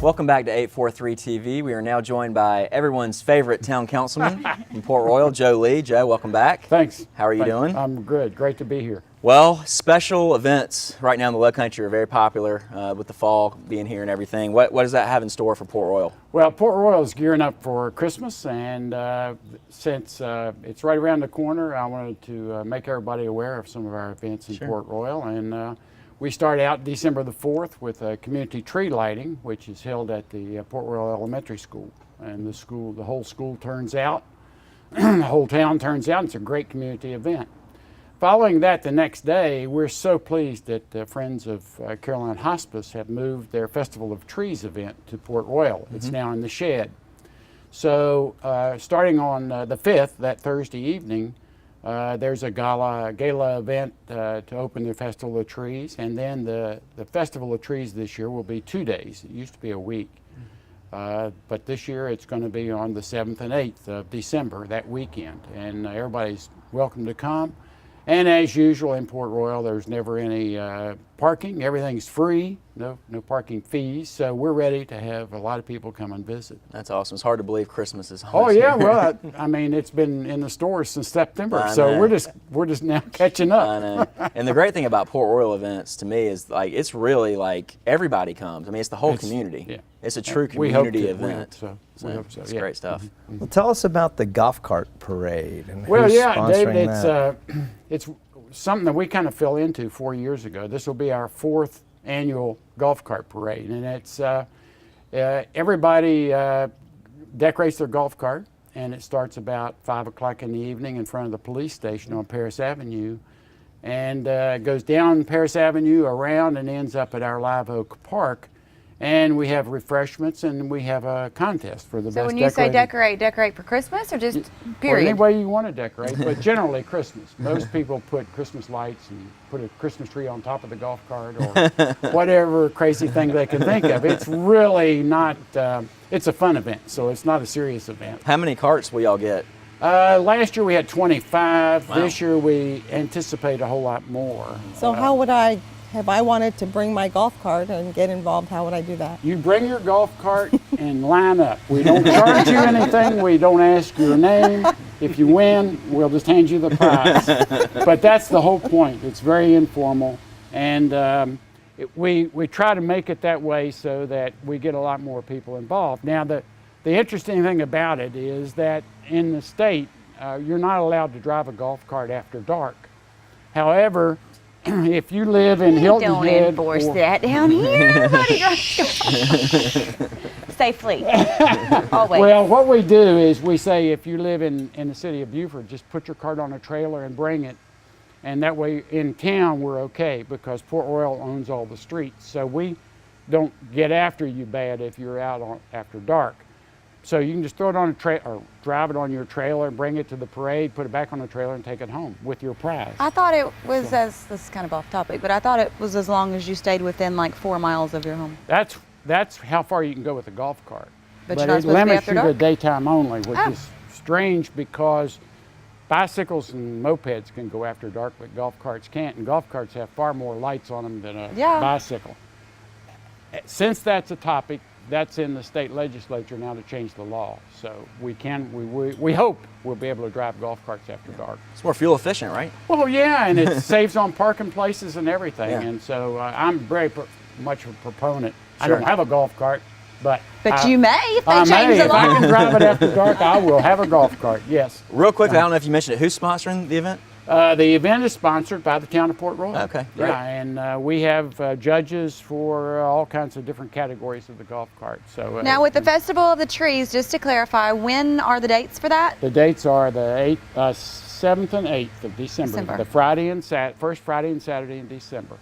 Welcome back to 843 TV. We are now joined by everyone's favorite town councilman from Port Royal, Joe Lee. Joe, welcome back. Thanks. How are you doing? I'm good. Great to be here. Well, special events right now in the Low Country are very popular with the fall being here and everything. What does that have in store for Port Royal? Well, Port Royal is gearing up for Christmas, and since it's right around the corner, I wanted to make everybody aware of some of our events in Port Royal. And we start out December the 4th with a community tree lighting, which is held at the Port Royal Elementary School. And the whole school turns out, the whole town turns out. It's a great community event. Following that, the next day, we're so pleased that Friends of Caroline Hospice have moved their Festival of Trees event to Port Royal. It's now in the shed. So starting on the 5th, that Thursday evening, there's a gala event to open the Festival of Trees, and then the Festival of Trees this year will be 2 days. It used to be a week. But this year it's going to be on the 7th and 8th of December, that weekend, and everybody's welcome to come. And as usual in Port Royal, there's never any parking. Everything's free, no parking fees. So we're ready to have a lot of people come and visit. That's awesome. It's hard to believe Christmas is almost Oh yeah, here. well, I mean, it's been in the stores since September, so we're just now catching up. I know. And the great thing about Port Royal events to me is it's really like everybody comes. I mean, it's the whole community. Yeah. It's a true community event. We hope so. It's Yeah. great stuff. Well, tell us about the golf cart parade and Well, who's yeah, sponsoring David, that. it's something that we kind of fell into 4 years ago. This will be our 4th annual golf cart parade, and it's everybody decorates their golf cart, and it starts about 5 o'clock in the evening in front of the police station on Paris Avenue, and goes down Paris Avenue around and ends up at our Live Oak Park. And we have refreshments, and we have a contest for the best So when you say decorate for Christmas, or just period? Or any way you want to decorate, but generally Christmas. Most people put Christmas lights and put a Christmas tree on top of the golf cart or whatever crazy thing they can think of. It's really not, it's a fun event, so it's not a serious event. How many carts will y'all get? Last year we had 25. Wow. This year we anticipate a whole lot more. So how would if I wanted to bring my golf cart and get involved, how would I do that? You bring your golf cart and line up. We don't charge you anything. We don't ask your name. If you win, we'll just hand you the prize. But that's the whole point. It's very informal. And we try to make it that way so that we get a lot more people involved. Now, the interesting thing about it is that in the state, you're not allowed to drive a golf cart after dark. However, if you live in Hilton Don't Head, enforce that down here. Everybody drives safely. Always. well, what we do is we say if you live in the city of Beaufort, just put your cart on a trailer and bring it. And that way in town we're okay because Port Royal owns all the streets. So we don't get after you bad if you're out after dark. So you can just throw it on a trailer or drive it on your trailer, bring it to the parade, put it back on the trailer and take it home with your prize. I thought it was this is kind of off topic, but I thought it was as long as you stayed within like 4 miles of your home. That's how far you can go with a golf cart. But you're not it supposed to be limits after you to dark? daytime only, which is strange because bicycles and mopeds can go after dark, but golf carts can't. And golf carts have far more lights on them than a bicycle. Since that's a topic, that's in the state legislature now to change the law. So we hope we'll be able to drive golf carts after dark. It's more fuel efficient, right? Well, yeah, and it saves on parking places and everything. Yeah. And so I'm very much a proponent. I Sure. don't have a golf cart, but you may if they change the if I law. can drive it after dark, I will have a golf cart, yes. Real quickly, I don't know if you mentioned it. Who's sponsoring the event? The event is sponsored by the town of Port Royal. Okay, great. Yeah, and we have judges for all kinds of different categories of the golf cart. So Now with the Festival of the Trees, just to clarify, when are the dates for that? the dates are the 7th and 8th of December. The Friday and first Friday and Saturday in December.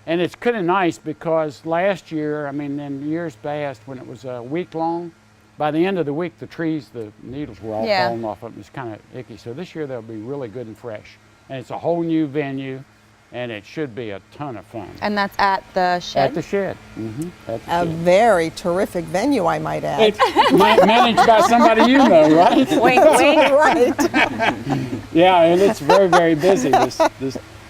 And it's kind of nice because last year, I mean, in years past, when it was a week long, by the end of the week, the needles were all falling off of them. It's kind of icky. So this year they'll be really good and fresh. And it's a whole new venue, and it should be a ton of fun. And that's at the shed? At the shed. Mm-hmm. At the A shed. very terrific venue, I might add. It's managed by somebody you know, right? Wink, wink. Right. Yeah, and it's very, very busy.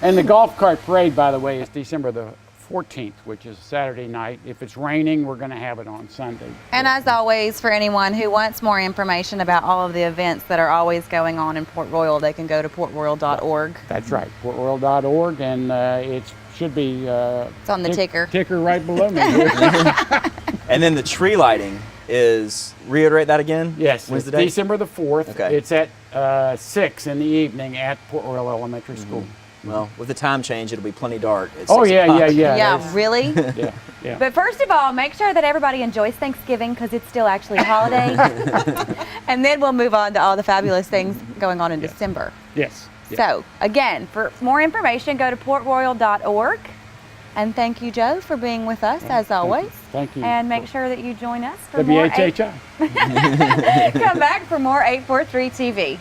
And the golf cart parade, by the way, is December the 14th, which is Saturday night. If it's raining, we're going to have it on Sunday. And as always, for anyone who wants more information about all of the events that are always going on in Port Royal, they can go to portroyal.org. That's right, portroyal.org, and it should be It's on the ticker. Ticker right below me. And then the tree lighting is, reiterate that again? Yes, When's it's the date? December the 4th. Okay. It's at 6 in the evening at Port Royal Elementary School. Well, with the time change, it'll be plenty dark. At Oh 6 yeah, o'clock. yeah, yeah. Yeah, really? Yeah, yeah. But first of all, make sure that everybody enjoys Thanksgiving because it's still actually a holiday. And then we'll move on to all the fabulous things going on in Yes. December. Yes. yes. So again, for more information, go to portroyal.org. And thank you, Joe, for being with us as always. Thank you. And make sure that you join us for more WHHI. Come back for more 843 TV.